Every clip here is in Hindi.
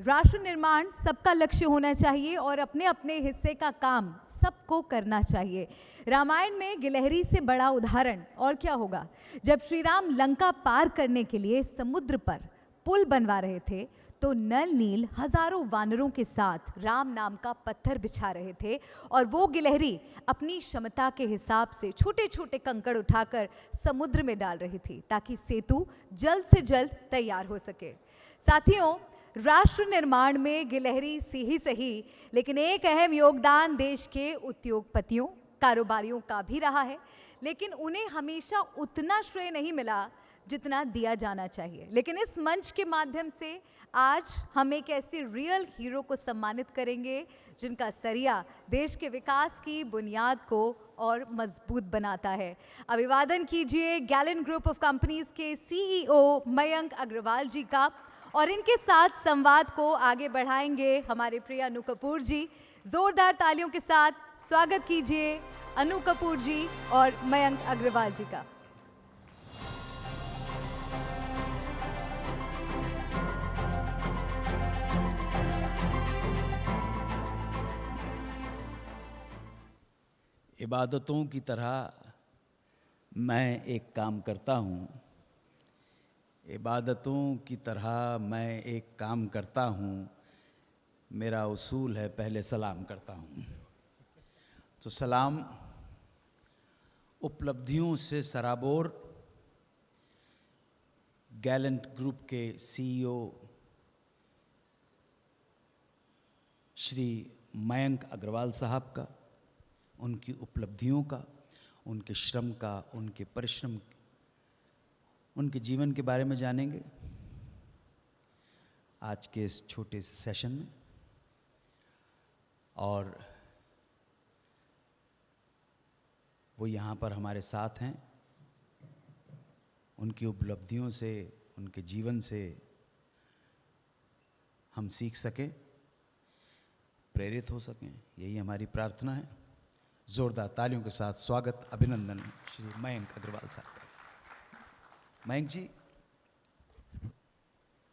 राष्ट्र निर्माण सबका लक्ष्य होना चाहिए और अपने अपने हिस्से का काम सबको करना चाहिए। रामायण में गिलहरी से बड़ा उदाहरण और क्या होगा। जब श्री राम लंका पार करने के लिए समुद्र पर पुल बनवा रहे थे तो नल नील हजारों वानरों के साथ राम नाम का पत्थर बिछा रहे थे और वो गिलहरी अपनी क्षमता के हिसाब से छोटे छोटे कंकड़ उठाकर समुद्र में डाल रही थी ताकि सेतु जल्द से जल्द तैयार हो सके। साथियों, राष्ट्र निर्माण में गिलहरी से ही सही लेकिन एक अहम योगदान देश के उद्योगपतियों कारोबारियों का भी रहा है, लेकिन उन्हें हमेशा उतना श्रेय नहीं मिला जितना दिया जाना चाहिए। लेकिन इस मंच के माध्यम से आज हम एक ऐसे रियल हीरो को सम्मानित करेंगे जिनका सरिया देश के विकास की बुनियाद को और मजबूत बनाता है। अभिवादन कीजिए गैलेंट ग्रुप ऑफ कंपनीज के सीईओ मयंक अग्रवाल जी का और इनके साथ संवाद को आगे बढ़ाएंगे हमारे प्रिय अनु कपूर जी। जोरदार तालियों के साथ स्वागत कीजिए अनु कपूर जी और मयंक अग्रवाल जी का। इबादतों की तरह मैं एक काम करता हूँ, इबादतों की तरह मैं एक काम करता हूँ, मेरा उसूल है पहले सलाम करता हूँ। तो सलाम उपलब्धियों से सराबोर गैलेंट ग्रुप के सीईओ श्री मयंक अग्रवाल साहब का, उनकी उपलब्धियों का, उनके श्रम का, उनके परिश्रम, उनके जीवन के बारे में जानेंगे आज के इस छोटे से सेशन में। और वो यहाँ पर हमारे साथ हैं, उनकी उपलब्धियों से, उनके जीवन से हम सीख सकें, प्रेरित हो सकें, यही हमारी प्रार्थना है। जोरदार तालियों के साथ स्वागत, अभिनंदन श्री मयंक अग्रवाल साहब का। मयंक जी,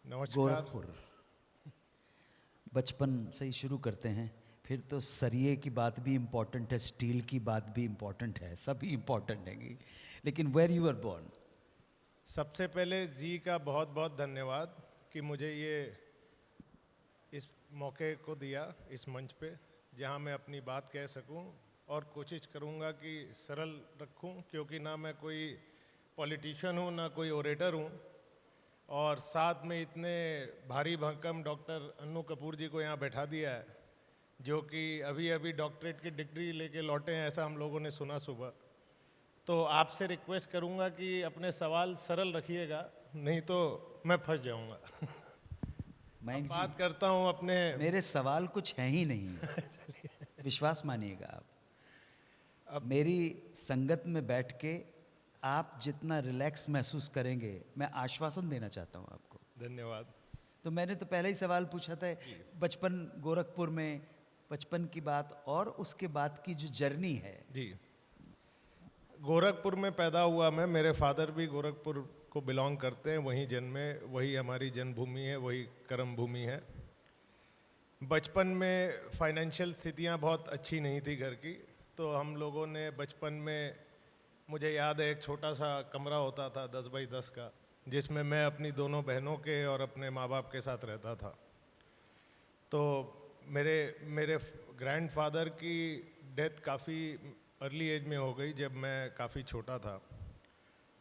नमस्कार। गोरखपुर बचपन से ही शुरू करते हैं, फिर तो सरिये की बात भी इम्पोर्टेंट है, स्टील की बात भी इम्पोर्टेंट है, सभी इम्पोर्टेंट है, लेकिन वेयर यू आर बोर्न। सबसे पहले जी का बहुत बहुत धन्यवाद कि मुझे ये इस मौके को दिया, इस मंच पे जहाँ मैं अपनी बात कह सकूं और कोशिश करूंगा कि सरल रखूं, क्योंकि ना मैं कोई पॉलिटिशियन हूं ना कोई ओरेटर हूं, और साथ में इतने भारी भरकम डॉक्टर अनु कपूर जी को यहाँ बैठा दिया है जो कि अभी अभी डॉक्टरेट की डिग्री लेके लौटे हैं, ऐसा हम लोगों ने सुना सुबह। तो आपसे रिक्वेस्ट करूंगा कि अपने सवाल सरल रखिएगा, नहीं तो मैं फंस जाऊंगा। मयंक जी, बात करता हूं अपने, मेरे सवाल कुछ हैं ही नहीं विश्वास मानिएगा आप। अब मेरी संगत में बैठ के आप जितना रिलैक्स महसूस करेंगे, मैं आश्वासन देना चाहता हूं आपको। धन्यवाद। तो मैंने तो पहले ही सवाल पूछा था, बचपन गोरखपुर में, बचपन की बात और उसके बाद की जो जर्नी है। जी, गोरखपुर में पैदा हुआ मैं, मेरे फादर भी गोरखपुर को बिलोंग करते हैं, वहीं जन्मे, वही हमारी जन्मभूमि है, वही कर्म भूमि है। बचपन में फाइनेंशियल स्थितियां बहुत अच्छी नहीं थी घर की, तो हम लोगों ने बचपन में, मुझे याद है एक छोटा सा कमरा होता था 10 बाई 10 का, जिसमें मैं अपनी दोनों बहनों के और अपने माँ बाप के साथ रहता था। तो मेरे ग्रैंडफादर की डेथ काफ़ी अर्ली एज में हो गई, जब मैं काफ़ी छोटा था,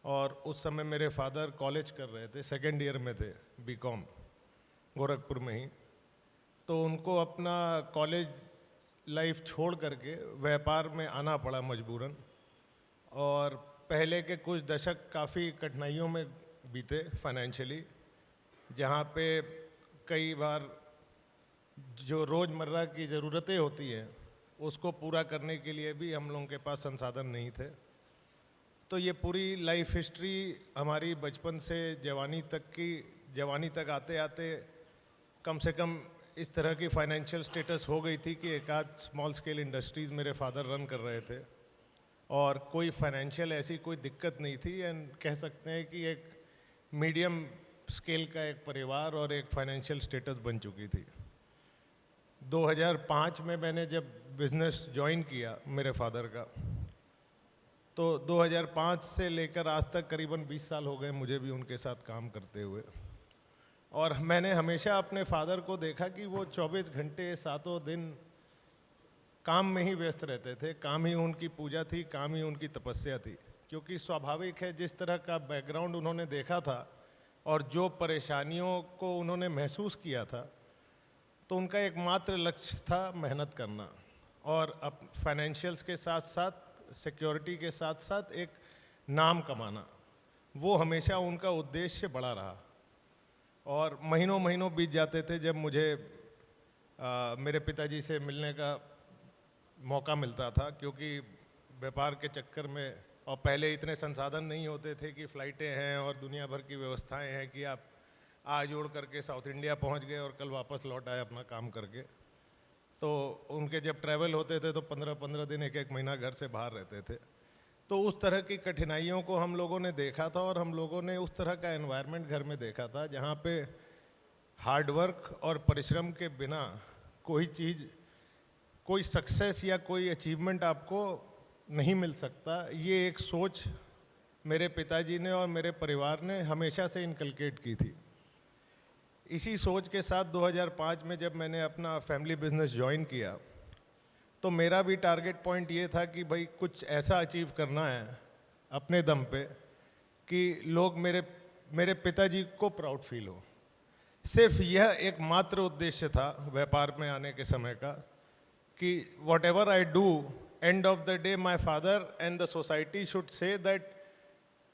और उस समय मेरे फादर कॉलेज कर रहे थे, सेकेंड ईयर में थे, बीकॉम, गोरखपुर में ही। तो उनको अपना कॉलेज लाइफ छोड़ करके व्यापार में आना पड़ा मजबूरन, और पहले के कुछ दशक काफ़ी कठिनाइयों में बीते फाइनेंशियली, जहाँ पे कई बार जो रोज़मर्रा की ज़रूरतें होती हैं उसको पूरा करने के लिए भी हम लोगों के पास संसाधन नहीं थे। तो ये पूरी लाइफ हिस्ट्री हमारी बचपन से जवानी तक आते आते कम से कम इस तरह की फाइनेंशियल स्टेटस हो गई थी कि एक आध स्मॉल स्केल इंडस्ट्रीज़ मेरे फादर रन कर रहे थे, और कोई फाइनेंशियल ऐसी कोई दिक्कत नहीं थी, एंड कह सकते हैं कि एक मीडियम स्केल का एक परिवार और एक फाइनेंशियल स्टेटस बन चुकी थी। 2005 में मैंने जब बिज़नेस ज्वाइन किया मेरे फादर का, तो 2005 से लेकर आज तक करीबन 20 साल हो गए मुझे भी उनके साथ काम करते हुए। और मैंने हमेशा अपने फादर को देखा कि वो 24 घंटे सातों दिन काम में ही व्यस्त रहते थे। काम ही उनकी पूजा थी, काम ही उनकी तपस्या थी। क्योंकि स्वाभाविक है, जिस तरह का बैकग्राउंड उन्होंने देखा था और जो परेशानियों को उन्होंने महसूस किया था, तो उनका एकमात्र लक्ष्य था मेहनत करना और अब फाइनेंशियल्स के साथ साथ, सिक्योरिटी के साथ साथ एक नाम कमाना। वो हमेशा उनका उद्देश्य बड़ा रहा। और महीनों महीनों बीत जाते थे जब मुझे मेरे पिताजी से मिलने का मौका मिलता था, क्योंकि व्यापार के चक्कर में, और पहले इतने संसाधन नहीं होते थे कि फ़्लाइटें हैं और दुनिया भर की व्यवस्थाएं हैं कि आप आज उड़ करके साउथ इंडिया पहुंच गए और कल वापस लौट आए अपना काम करके। तो उनके जब ट्रैवल होते थे तो 15-15 दिन, एक महीना घर से बाहर रहते थे। तो उस तरह की कठिनाइयों को हम लोगों ने देखा था और हम लोगों ने उस तरह का एनवायरनमेंट घर में देखा था जहाँ पे हार्डवर्क और परिश्रम के बिना कोई चीज़, कोई सक्सेस या कोई अचीवमेंट आपको नहीं मिल सकता। ये एक सोच मेरे पिताजी ने और मेरे परिवार ने हमेशा से इनकलकेट की थी। इसी सोच के साथ 2005 में जब मैंने अपना फैमिली बिजनेस ज्वाइन किया, तो मेरा भी टारगेट पॉइंट ये था कि भाई कुछ ऐसा अचीव करना है अपने दम पे कि लोग मेरे पिताजी को प्राउड फील हो। सिर्फ यह एकमात्र उद्देश्य था व्यापार में आने के समय का कि what ever I do, end of the day my father and the society should say that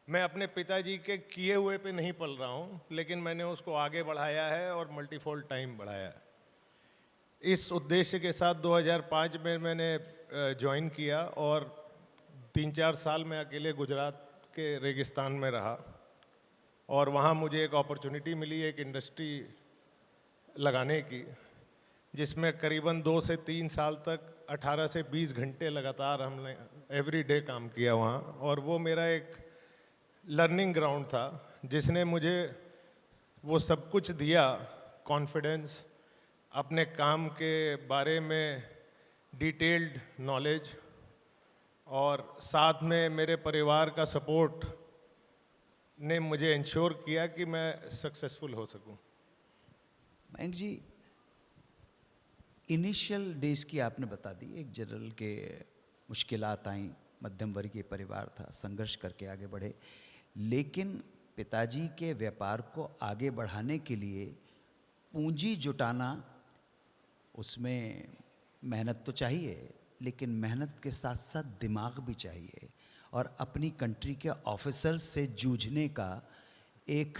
मैं अपने पिताजी के किए हुए पे नहीं पल रहा हूँ, लेकिन मैंने उसको आगे बढ़ाया है और मल्टीफोल्ड टाइम बढ़ाया है। इस उद्देश्य के साथ 2005 में मैंने ज्वाइन किया और 3-4 साल मैं अकेले गुजरात के रेगिस्तान में रहा और वहाँ मुझे एक अपॉर्चुनिटी मिली एक इंडस्ट्री लगाने की, जिसमें करीबन 2 से 3 साल तक 18 से 20 घंटे लगातार हमने एवरी डे काम किया वहाँ। और वो मेरा एक लर्निंग ग्राउंड था जिसने मुझे वो सब कुछ दिया, कॉन्फिडेंस, अपने काम के बारे में डिटेल्ड नॉलेज, और साथ में मेरे परिवार का सपोर्ट ने मुझे इंश्योर किया कि मैं सक्सेसफुल हो सकूं। मयंक जी, इनिशियल डेज की आपने बता दी, एक जनरल के मुश्किलात आई, मध्यम वर्गीय परिवार था, संघर्ष करके आगे बढ़े, लेकिन पिताजी के व्यापार को आगे बढ़ाने के लिए पूंजी जुटाना, उसमें मेहनत तो चाहिए, लेकिन मेहनत के साथ साथ दिमाग भी चाहिए और अपनी कंट्री के ऑफिसर्स से जूझने का एक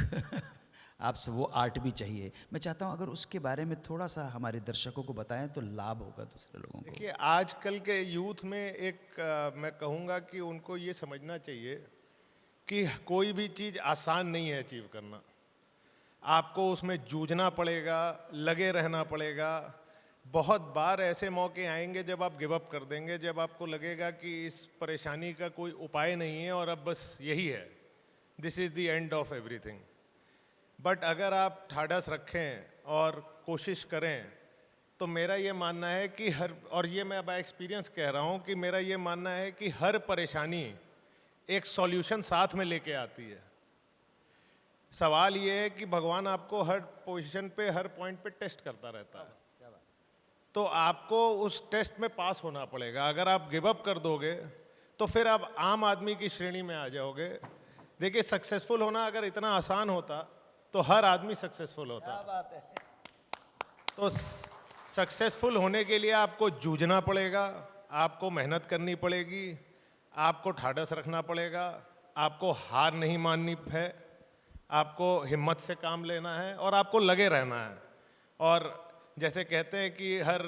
आपसे वो आर्ट भी चाहिए। मैं चाहता हूँ अगर उसके बारे में थोड़ा सा हमारे दर्शकों को बताएं तो लाभ होगा दूसरे लोगों को। देखिए, आजकल के यूथ में एक मैं कहूँगा कि उनको ये समझना चाहिए कि कोई भी चीज़ आसान नहीं है अचीव करना। आपको उसमें जूझना पड़ेगा, लगे रहना पड़ेगा। बहुत बार ऐसे मौके आएंगे जब आप गिव अप कर देंगे, जब आपको लगेगा कि इस परेशानी का कोई उपाय नहीं है और अब बस यही है, this is the end of everything. But अगर आप ठाड़स रखें और कोशिश करें, तो मेरा ये मानना है कि और ये मैं बाय एक्सपीरियंस कह रहा हूँ कि मेरा ये मानना है कि हर परेशानी एक सॉल्यूशन साथ में लेके आती है। सवाल ये है कि भगवान आपको हर पोजीशन पे, हर पॉइंट पे टेस्ट करता रहता है, तो आपको उस टेस्ट में पास होना पड़ेगा। अगर आप गिव अप कर दोगे तो फिर आप आम आदमी की श्रेणी में आ जाओगे। देखिए, सक्सेसफुल होना अगर इतना आसान होता तो हर आदमी सक्सेसफुल होता। क्या बात है। तो सक्सेसफुल होने के लिए आपको जूझना पड़ेगा, आपको मेहनत करनी पड़ेगी, आपको ठाड़स रखना पड़ेगा, आपको हार नहीं माननी है, आपको हिम्मत से काम लेना है और आपको लगे रहना है। और जैसे कहते हैं कि हर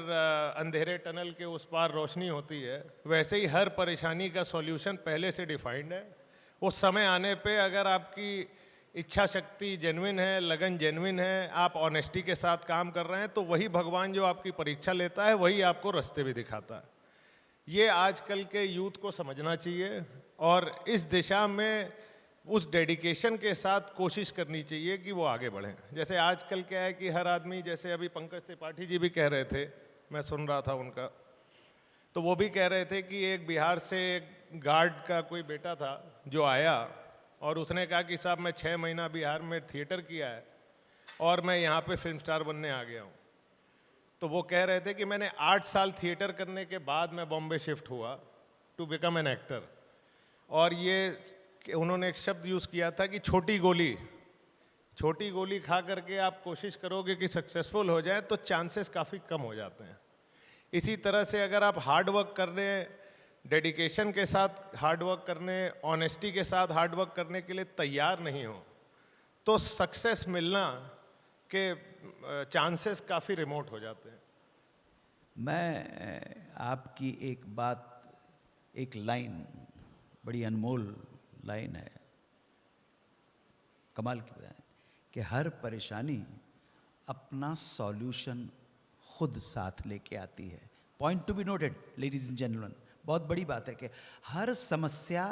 अंधेरे टनल के उस पार रोशनी होती है, वैसे ही हर परेशानी का सॉल्यूशन पहले से डिफाइंड है। उस समय आने पे अगर आपकी इच्छा शक्ति जेन्युइन है, लगन जेन्युइन है, आप ऑनेस्टी के साथ काम कर रहे हैं, तो वही भगवान जो आपकी परीक्षा लेता है वही आपको रास्ते भी दिखाता है। ये आजकल के यूथ को समझना चाहिए और इस दिशा में उस डेडिकेशन के साथ कोशिश करनी चाहिए कि वो आगे बढ़ें। जैसे आजकल क्या है कि हर आदमी, जैसे अभी पंकज त्रिपाठी जी भी कह रहे थे, मैं सुन रहा था उनका, तो वो भी कह रहे थे कि एक बिहार से एक गार्ड का कोई बेटा था जो आया और उसने कहा कि साहब मैं 6 महीना बिहार में थिएटर किया है और मैं यहाँ पे फिल्म स्टार बनने आ गया हूँ। तो वो कह रहे थे कि मैंने 8 साल थिएटर करने के बाद मैं बॉम्बे शिफ्ट हुआ टू बिकम एन एक्टर। और ये उन्होंने एक शब्द यूज़ किया था कि छोटी गोली खा करके आप कोशिश करोगे कि सक्सेसफुल हो जाए तो चांसेस काफ़ी कम हो जाते हैं। इसी तरह से अगर आप हार्ड वर्क करने, डेडिकेशन के साथ हार्ड वर्क करने, ऑनेस्टी के साथ हार्ड वर्क करने के लिए तैयार नहीं हो तो सक्सेस मिलना के चांसेस काफ़ी रिमोट हो जाते हैं। मैं आपकी एक बात, एक लाइन, बड़ी अनमोल लाइन है, कमाल की है, कि हर परेशानी अपना सॉल्यूशन खुद साथ लेके आती है। Point to be noted ladies and gentleman, बहुत बड़ी बात है कि हर समस्या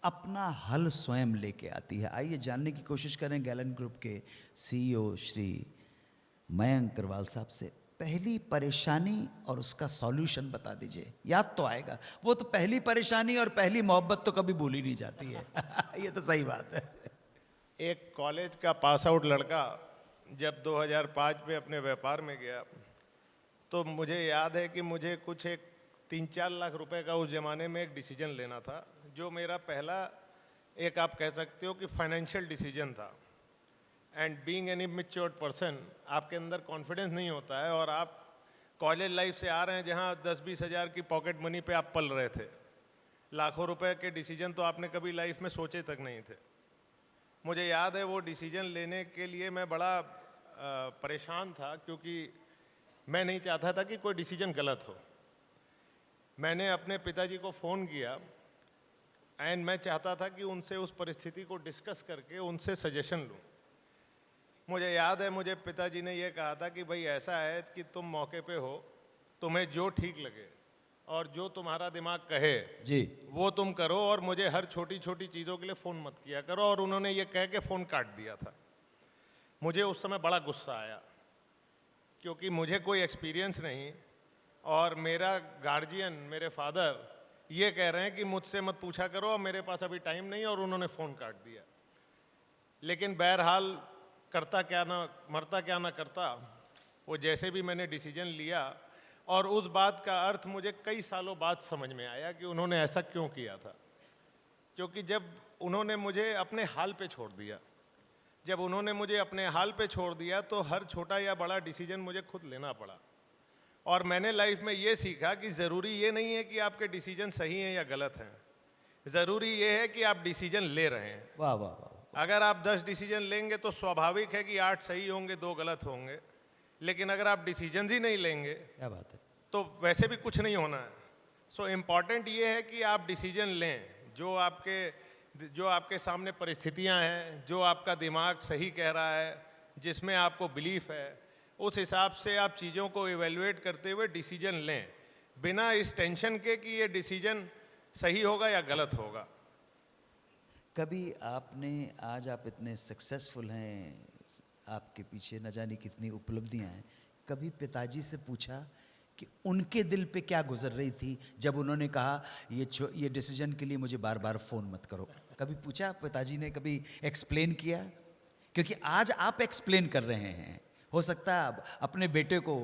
अपना हल स्वयं लेके आती है। आइए जानने की कोशिश करें गैलेंट ग्रुप के सीईओ श्री मयंक अग्रवाल साहब से। पहली परेशानी और उसका सॉल्यूशन बता दीजिए, याद तो आएगा। वो तो पहली परेशानी और पहली मोहब्बत तो कभी भूली नहीं जाती है। ये तो सही बात है। एक कॉलेज का पास आउट लड़का जब 2005 में अपने व्यापार में गया तो मुझे याद है कि मुझे कुछ एक 3-4 लाख रुपए का उस ज़माने में एक डिसीजन लेना था, जो मेरा पहला, एक आप कह सकते हो कि फाइनेंशियल डिसीजन था। एंड बीइंग एन इमैच्योर्ड पर्सन, आपके अंदर कॉन्फिडेंस नहीं होता है और आप कॉलेज लाइफ से आ रहे हैं जहां 10-20 हज़ार की पॉकेट मनी पे आप पल रहे थे। लाखों रुपए के डिसीजन तो आपने कभी लाइफ में सोचे तक नहीं थे। मुझे याद है वो डिसीजन लेने के लिए मैं बड़ा परेशान था, क्योंकि मैं नहीं चाहता था कि कोई डिसीजन गलत हो। मैंने अपने पिताजी को फ़ोन किया एंड मैं चाहता था कि उनसे उस परिस्थिति को डिस्कस करके उनसे सजेशन लूँ। मुझे याद है मुझे पिताजी ने ये कहा था कि भाई ऐसा है कि तुम मौके पे हो, तुम्हें जो ठीक लगे और जो तुम्हारा दिमाग कहे जी, वो तुम करो, और मुझे हर छोटी छोटी चीज़ों के लिए फ़ोन मत किया करो। और उन्होंने ये कह के फ़ोन काट दिया था। मुझे उस समय बड़ा गुस्सा आया, क्योंकि मुझे कोई एक्सपीरियंस नहीं और मेरा गार्जियन, मेरे फादर ये कह रहे हैं कि मुझसे मत पूछा करो और मेरे पास अभी टाइम नहीं, और उन्होंने फ़ोन काट दिया। लेकिन बहरहाल करता क्या ना, मरता क्या ना करता, वो जैसे भी मैंने डिसीजन लिया, और उस बात का अर्थ मुझे कई सालों बाद समझ में आया कि उन्होंने ऐसा क्यों किया था। क्योंकि जब उन्होंने मुझे अपने हाल पे छोड़ दिया, जब उन्होंने मुझे अपने हाल पे छोड़ दिया तो हर छोटा या बड़ा डिसीजन मुझे खुद लेना पड़ा। और मैंने लाइफ में ये सीखा कि ज़रूरी ये नहीं है कि आपके डिसीजन सही हैं या गलत हैं, ज़रूरी ये है कि आप डिसीजन ले रहे हैं। वाह वाह वाह। अगर आप 10 डिसीजन लेंगे तो स्वाभाविक है कि 8 सही होंगे, 2 गलत होंगे। लेकिन अगर आप डिसीजन ही नहीं लेंगे क्या बात है। तो वैसे भी कुछ नहीं होना है। सो इम्पॉर्टेंट ये है कि आप डिसीजन लें, जो आपके सामने परिस्थितियां हैं, जो आपका दिमाग सही कह रहा है, जिसमें आपको बिलीफ है, उस हिसाब से आप चीज़ों को इवेलुएट करते हुए डिसीजन लें, बिना इस टेंशन के कि ये डिसीजन सही होगा या गलत होगा। कभी आपने, आज आप इतने सक्सेसफुल हैं, आपके पीछे न जाने कितनी उपलब्धियां हैं, कभी पिताजी से पूछा कि उनके दिल पे क्या गुजर रही थी जब उन्होंने कहा ये डिसीजन के लिए मुझे बार बार फ़ोन मत करो? कभी पूछा पिताजी ने, कभी एक्सप्लेन किया? क्योंकि आज आप एक्सप्लेन कर रहे हैं, हो सकता है अपने बेटे को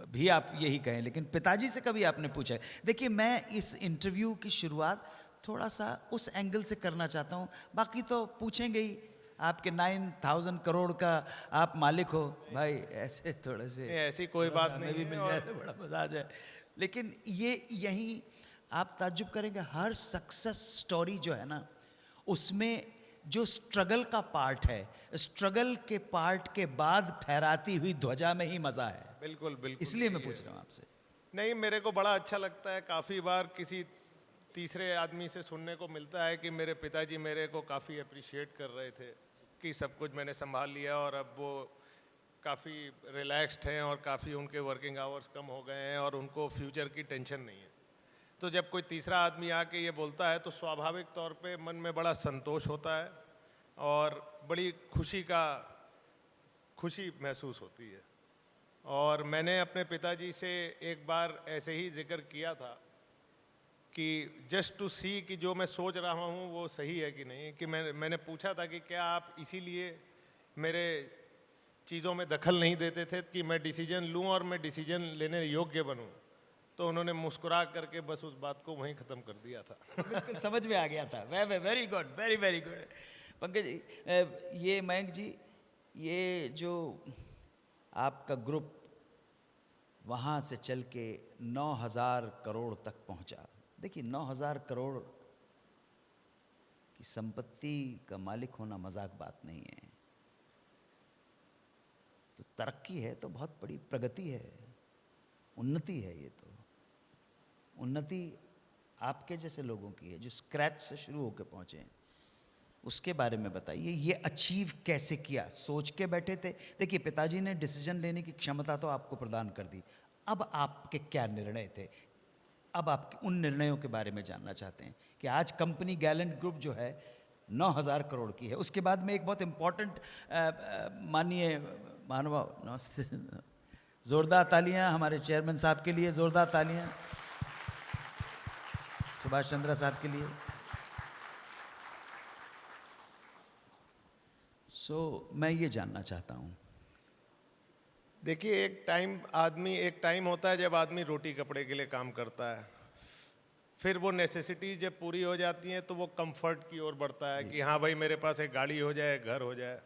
भी आप यही कहें, लेकिन पिताजी से कभी आपने पूछा है? देखिए, मैं इस इंटरव्यू की शुरुआत थोड़ा सा उस एंगल से करना चाहता हूँ, बाकी तो पूछेंगे ही। आपके 9,000 करोड़ का आप मालिक हो भाई, ऐसे थोड़े से ऐसी कोई बात नहीं भी है। मिल जाए तो बड़ा मजा आ जाए। लेकिन ये यहीं आप ताज्जुब करेंगे, हर सक्सेस स्टोरी जो है ना, उसमें जो स्ट्रगल का पार्ट है, स्ट्रगल के पार्ट के बाद फहराती हुई ध्वजा में ही मजा है। बिल्कुल बिल्कुल, इसलिए मैं पूछ रहा हूँ आपसे। नहीं, मेरे को बड़ा अच्छा लगता है। काफ़ी बार किसी तीसरे आदमी से सुनने को मिलता है कि मेरे पिताजी मेरे को काफ़ी अप्रिशिएट कर रहे थे कि सब कुछ मैंने संभाल लिया और अब वो काफ़ी रिलैक्स्ड हैं और काफ़ी उनके वर्किंग आवर्स कम हो गए हैं और उनको फ्यूचर की टेंशन नहीं है। तो जब कोई तीसरा आदमी आके ये बोलता है तो स्वाभाविक तौर पे मन में बड़ा संतोष होता है और बड़ी खुशी महसूस होती है। और मैंने अपने पिताजी से एक बार ऐसे ही जिक्र किया था कि जस्ट टू सी कि जो मैं सोच रहा हूँ वो सही है कि नहीं, कि मैंने पूछा था कि क्या आप इसीलिए मेरे चीज़ों में दखल नहीं देते थे कि मैं डिसीजन लूँ और मैं डिसीजन लेने योग्य बनूँ। तो उन्होंने मुस्कुरा करके बस उस बात को वहीं ख़त्म कर दिया था। बिल्कुल समझ में आ गया था। Very good, very very good. Pankaj ji, ये मयंक जी, ये जो आपका ग्रुप वहाँ से चल के 9,000 करोड़ तक पहुँचा, देखिए 9,000 करोड़ की संपत्ति का मालिक होना मजाक बात नहीं है। तो तरक्की है तो बहुत बड़ी प्रगति है, उन्नति है। ये तो उन्नति आपके जैसे लोगों की है जो स्क्रैच से शुरू होकर पहुंचे हैं। उसके बारे में बताइए, ये अचीव कैसे किया? सोच के बैठे थे? देखिए पिताजी ने डिसीजन लेने की क्षमता तो आपको प्रदान कर दी, अब आपके क्या निर्णय थे? अब आप उन निर्णयों के बारे में जानना चाहते हैं कि आज कंपनी गैलेंट ग्रुप जो है 9,000 करोड़ की है। उसके बाद में एक बहुत इम्पॉर्टेंट, माननीय महानुभाव, नमस्ते, जोरदार तालियां हमारे चेयरमैन साहब के लिए, जोरदार तालियां सुभाष चंद्रा साहब के लिए। मैं ये जानना चाहता हूँ, देखिए एक टाइम होता है जब आदमी रोटी कपड़े के लिए काम करता है, फिर वो नेसेसिटी जब पूरी हो जाती हैं तो वो कंफर्ट की ओर बढ़ता है कि हाँ भाई मेरे पास एक गाड़ी हो जाए, घर हो जाए।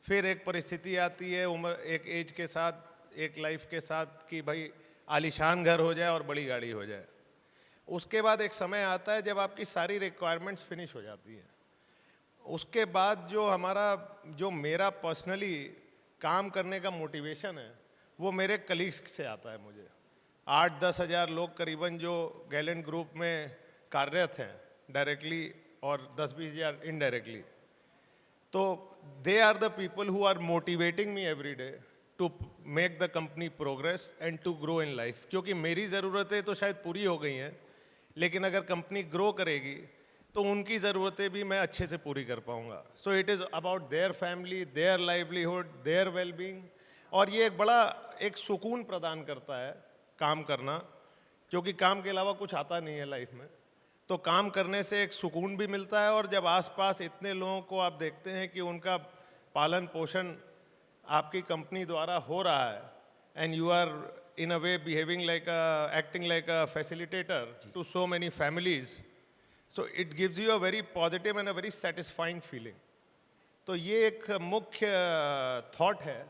फिर एक परिस्थिति आती है उम्र, एक एज के साथ, एक लाइफ के साथ कि भाई आलीशान घर हो जाए और बड़ी गाड़ी हो जाए। उसके बाद एक समय आता है जब आपकी सारी रिक्वायरमेंट्स फिनिश हो जाती हैं। उसके बाद जो मेरा पर्सनली काम करने का मोटिवेशन है वो मेरे कलीग्स से आता है। मुझे 8-10 हज़ार लोग करीबन जो गैलेंट ग्रुप में कार्यरत हैं डायरेक्टली और 10-20 हज़ार इनडायरेक्टली, तो they are the people who are motivating me every day to make the company progress and to grow in life. क्योंकि मेरी ज़रूरतें तो शायद पूरी हो गई हैं, लेकिन अगर कंपनी ग्रो करेगी तो उनकी ज़रूरतें भी मैं अच्छे से पूरी कर पाऊँगा। So it is about their family, their livelihood, their wellbeing. और ये एक सुकून प्रदान करता है काम करना, क्योंकि काम के अलावा कुछ आता नहीं है लाइफ में। तो काम करने से एक सुकून भी मिलता है, और जब आसपास इतने लोगों को आप देखते हैं कि उनका पालन पोषण आपकी कंपनी द्वारा हो रहा है, and you are in a way acting like a facilitator to so many families, so it gives you a very positive and a very satisfying feeling. तो ये एक मुख्य थॉट है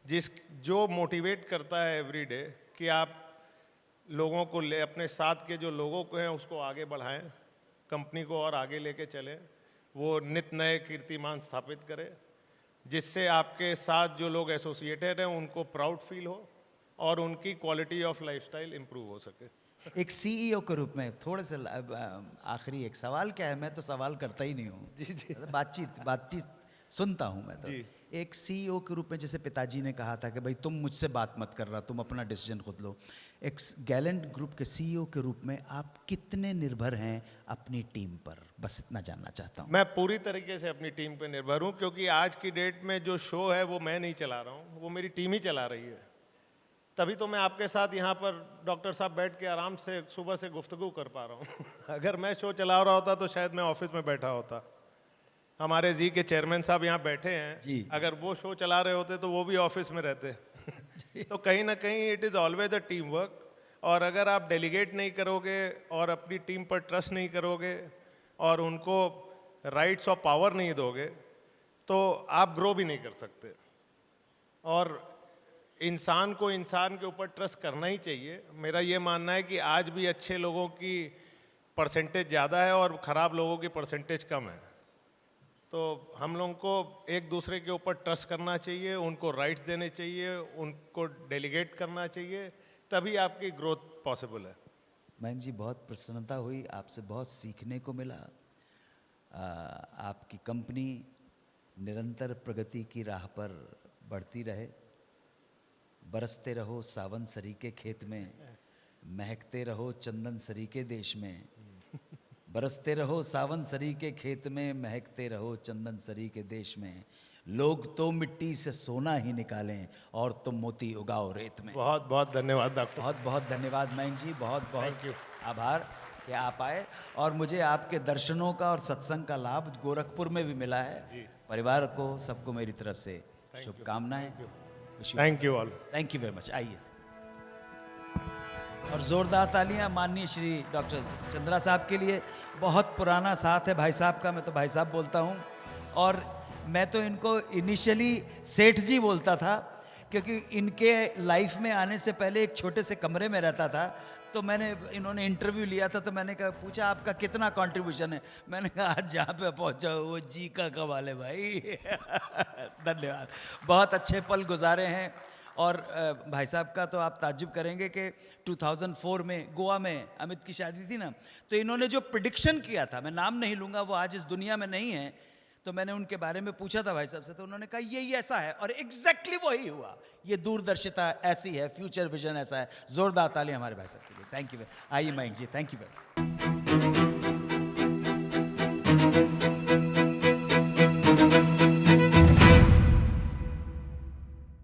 जो मोटिवेट करता है एवरी डे कि आप लोगों को अपने साथ के जो लोगों को हैं उसको आगे बढ़ाएं, कंपनी को और आगे लेके चलें, वो नित नए कीर्तिमान स्थापित करें, जिससे आपके साथ जो लोग एसोसिएटेड हैं उनको प्राउड फील हो और उनकी क्वालिटी ऑफ लाइफस्टाइल इम्प्रूव हो सके। एक सीईओ के रूप में थोड़े से आखिरी एक सवाल, क्या है, मैं तो सवाल करता ही नहीं हूँ जी, बातचीत सुनता हूँ मैं तो। एक सीईओ के रूप में, जैसे पिताजी ने कहा था कि भाई तुम मुझसे बात मत कर रहा, तुम अपना डिसीजन खुद लो, एक गैलेंट ग्रुप के सीईओ के रूप में आप कितने निर्भर हैं अपनी टीम पर? बस इतना जानना चाहता हूँ। मैं पूरी तरीके से अपनी टीम पर निर्भर हूँ, क्योंकि आज की डेट में जो शो है वो मैं नहीं चला रहा हूँ, वो मेरी टीम ही चला रही है। तभी तो मैं आपके साथ यहाँ पर डॉक्टर साहब बैठ के आराम से सुबह से गुफ्तगू कर पा रहा हूँ। अगर मैं शो चला रहा होता तो शायद मैं ऑफिस में बैठा होता। हमारे जी के चेयरमैन साहब यहाँ बैठे हैं जी। अगर वो शो चला रहे होते तो वो भी ऑफिस में रहते। तो कहीं ना कहीं it is always a team work. और अगर आप डेलीगेट नहीं करोगे और अपनी टीम पर ट्रस्ट नहीं करोगे और उनको राइट्स और पावर नहीं दोगे तो आप ग्रो भी नहीं कर सकते। और इंसान के ऊपर ट्रस्ट करना ही चाहिए। मेरा ये मानना है कि आज भी अच्छे लोगों की परसेंटेज ज़्यादा है और ख़राब लोगों की परसेंटेज कम है। तो हम लोगों को एक दूसरे के ऊपर ट्रस्ट करना चाहिए, उनको राइट्स देने चाहिए, उनको डेलीगेट करना चाहिए, तभी आपकी ग्रोथ पॉसिबल है। मयंक जी, बहुत प्रसन्नता हुई, आपसे बहुत सीखने को मिला। आपकी कंपनी निरंतर प्रगति की राह पर बढ़ती रहे, बरसते रहो सावन सरी के खेत में, महकते रहो चंदन सरी के देश में, बरसते रहो सावन सरी के खेत में, महकते रहो चंदन सरी के देश में। लोग तो मिट्टी से सोना ही निकालें और तुम मोती उगाओ रेत में। बहुत बहुत धन्यवाद डॉक्टर। बहुत बहुत धन्यवाद मयंक जी, बहुत बहुत Thank you. आभार कि आप आए और मुझे आपके दर्शनों का और सत्संग का लाभ गोरखपुर में भी मिला है। परिवार को सबको मेरी तरफ से शुभकामनाएं। Thank you all. Thank you very much. आइए और जोरदार तालियां माननीय श्री डॉक्टर चंद्रा साहब के लिए। बहुत पुराना साथ है भाई साहब का, मैं तो भाई साहब बोलता हूं और मैं तो इनको इनिशियली सेठ जी बोलता था, क्योंकि इनके लाइफ में आने से पहले एक छोटे से कमरे में रहता था। तो मैंने इन्होंने इंटरव्यू लिया था, तो मैंने कहा पूछा आपका कितना कंट्रीब्यूशन है। मैंने कहा आज जहाँ पे पहुँचा वो जी का कमाल है भाई। धन्यवाद। बहुत अच्छे पल गुजारे हैं और भाई साहब का तो आप ताज्जुब करेंगे कि 2004 में गोवा में अमित की शादी थी ना, तो इन्होंने जो प्रिडिक्शन किया था, मैं नाम नहीं लूँगा, वो आज इस दुनिया में नहीं है, तो मैंने उनके बारे में पूछा था भाई साहब से, तो उन्होंने कहा यही ऐसा है और एग्जैक्टली वही हुआ। ये दूरदर्शिता ऐसी है, फ्यूचर विजन ऐसा है। जोरदार ताली हमारे भाई साहब के लिए। Thank you. आइए मयंक जी, थैंक यू वेरी मच।